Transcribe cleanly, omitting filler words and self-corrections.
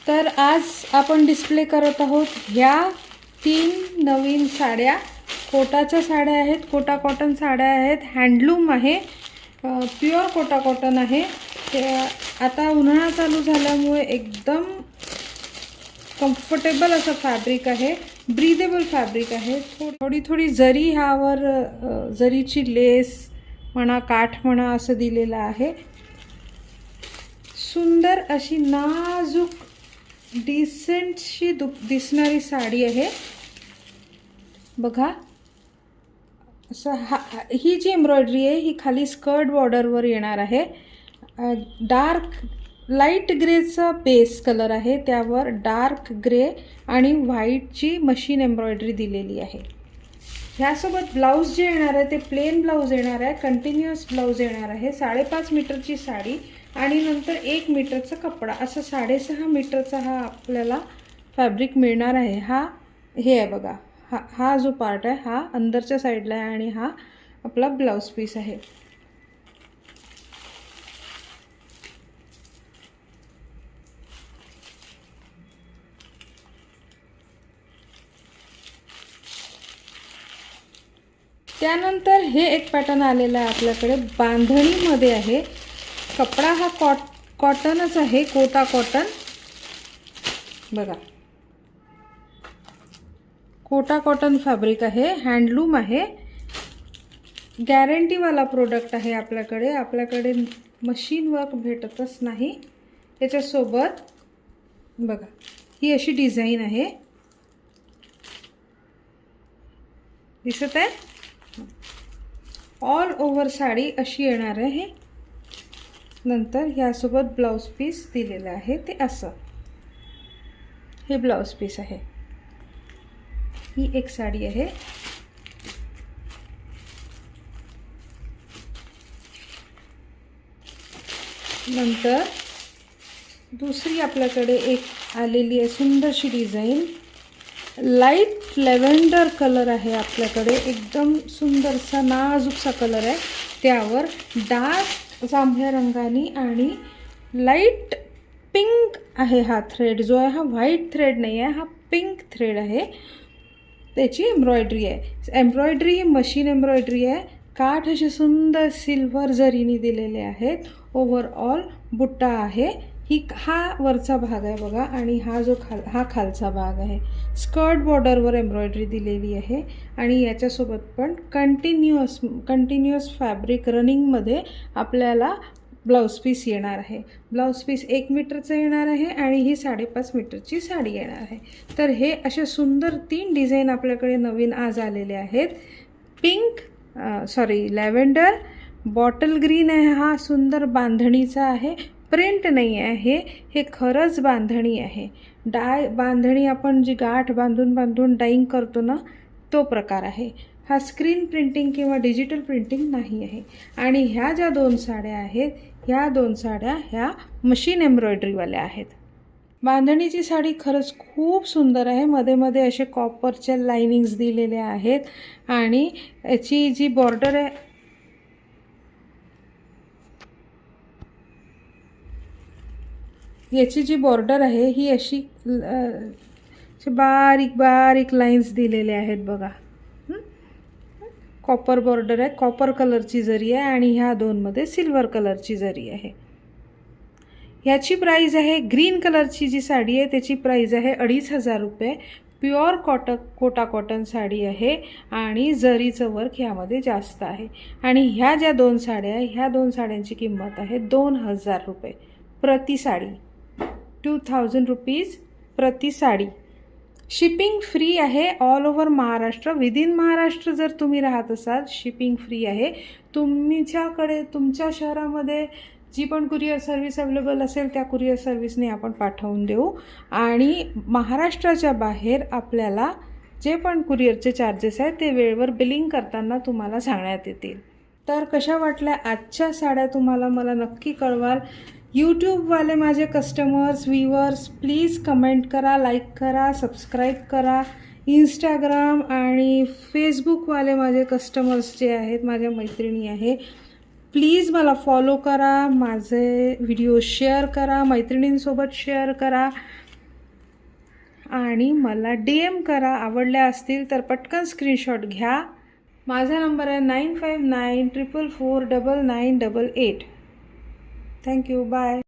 तर आज आपण डिस्प्ले करत आहोत ह्या 3 नवीन साड्या. कोटाच्या साड्या आहेत, कोटा कॉटन साड्या आहेत, हँडलूम आहे, प्युअर कोटा कॉटन आहे. ते आता उन्हाळा चालू झाल्यामुळे एकदम कम्फर्टेबल असं फॅब्रिक आहे, ब्रीदेबल फॅब्रिक आहे. थोडी जरी ह्यावर जरीची लेस म्हणा, काठ म्हणा असं दिलेलं आहे. सुंदर अशी नाजूक डिसेंटशी दिसणारी साडी आहे बघा. असं ही जी एम्ब्रॉयडरी आहे ही खाली स्कर्ट बॉर्डरवर येणार आहे. लाईट ग्रेचा बेस कलर आहे, त्यावर डार्क ग्रे आणि व्हाईटची मशीन एम्ब्रॉयडरी दिलेली आहे. ह्यासोबत ब्लाऊज जे येणार आहे ते प्लेन ब्लाऊज येणार आहे, कंटिन्युअस ब्लाऊज येणार आहे. 5.5 मीटरची साडी आणि नंतर 1 मीटरचा कपडा, असं 6.5 मीटरचा हा आपल्याला फॅब्रिक मिळणार आहे. हे आहे बघा, हा जो पार्ट आहे हा अंदरच्या साईडला आहे आणि हा आपला ब्लाऊज पीस आहे. त्यानंतर हे एक पॅटर्न आलेला आहे आपल्याकडे, बांधणीमध्ये आहे. कपडा हा कॉटनच आहे, कोटा कॉटन बघा. कोटा कॉटन फॅब्रिक आहे, हँडलूम आहे, गॅरंटीवाला प्रोडक्ट आहे. आपल्याकडे मशीन वर्क भेटतच नाही. याच्यासोबत बघा ही अशी डिझाईन आहे, दिसत आहे. ऑल ओव्हर साडी अशी येणार आहे. नंतर ह्यासोबत ब्लाऊज पीस दिलेलं आहे, ते असं हे ब्लाऊज पीस आहे. ही एक साडी आहे. नंतर दुसरी आपल्याकडे एक आलेली आहे सुंदरशी डिझाईन. लाईट लेव्हेंडर कलर आहे आपल्याकडे, एकदम सुंदरसा नाजूकसा कलर आहे. त्यावर डार्क जांभळ्या रंगाने आणि लाईट पिंक आहे. हा थ्रेड जो आहे हा व्हाईट थ्रेड नाही आहे, हा पिंक थ्रेड आहे. त्याची एम्ब्रॉयडरी आहे. एम्ब्रॉयडरी ही मशीन एम्ब्रॉयडरी आहे. काठ असे सुंदर सिल्वर जरीने दिलेले आहेत. ओव्हरऑल बुट्टा आहे. हा वरचा भाग आहे बघा आणि हा खालचा भाग आहे. स्कर्ट बॉर्डरवर एम्ब्रॉयडरी दिलेली आहे आणि याच्यासोबत पण कंटिन्युअस फॅब्रिक रनिंगमध्ये आपल्याला ब्लाऊज पीस येणार आहे. ब्लाऊज पीस 1 मीटरचं येणार आहे आणि ही 5.5 मीटरची साडी येणार आहे. तर हे असे सुंदर 3 डिझाईन आपल्याकडे नवीन आज आलेले आहेत. लॅव्हेंडर, बॉटल ग्रीन आहे, हा सुंदर बांधणीचा आहे. प्रिंट नाही आहे, हे खरंच बांधणी आहे. बांधणी आपण जी गाठ बांधून डाईंग करतो ना, तो प्रकार आहे हा. स्क्रीन प्रिंटिंग किंवा डिजिटल प्रिंटिंग नाही आहे. आणि ह्या ज्या 2 साड्या आहेत, ह्या 2 साड्या ह्या मशीन एम्ब्रॉयडरीवाल्या आहेत. बांधणीची साडी खरंच खूप सुंदर आहे. मध्ये असे कॉपरच्या लाइनिंग्स दिलेल्या आहेत आणि याची जी बॉर्डर आहे, याची जी बॉर्डर आहे ही अशी बारीक लाईन्स दिलेले आहेत बघा. कॉपर बॉर्डर आहे, कॉपर कलरची जरी आहे आणि ह्या 2मध्ये सिल्वर कलरची जरी आहे. ह्याची प्राईज आहे, ग्रीन कलरची जी साडी आहे त्याची प्राईज आहे 2,500 रुपये. प्युअर कोटा कॉटन साडी आहे आणि जरीचं वर्क ह्यामध्ये जास्त आहे. आणि ह्या ज्या 2 साड्या आहे, ह्या 2 साड्यांची किंमत आहे 2,000 रुपये प्रति साडी. 2,000 रुपीज प्रति साडी. शिपिंग फ्री आहे all over Maharashtra. Within Maharashtra जर तुम्ही राहत असाल, शिपिंग फ्री आहे. तुमच्या शहरामध्ये जी पण कुरिअर सर्व्हिस अवेलेबल असेल त्या कुरिअर सर्व्हिसने आपण पाठवून देऊ. आणि महाराष्ट्राच्या बाहेर आपल्याला जे पण कुरिअरचे चार्जेस आहेत ते वेळेवर बिलिंग करताना तुम्हाला सांगण्यात येतील. तर कशा वाटल्या आजच्या साड्या तुम्हाला मला नक्की कळवाल. यूट्यूबवाले माझे कस्टमर्स, व्ह्यूअर्स, प्लीज कमेंट करा, लाईक करा, सबस्क्राईब करा. इंस्टाग्राम आणि फेसबुकवाले माझे कस्टमर्स जे आहेत, माझ्या मैत्रिणी आहे, प्लीज मला फॉलो करा, माझे व्हिडिओ शेअर करा, मैत्रिणींसोबत शेअर करा. आणि मला DM करा. आवडल्या असतील तर पटकन स्क्रीनशॉट घ्या. माझा नंबर आहे 9594449988. थँक्यू. बाय.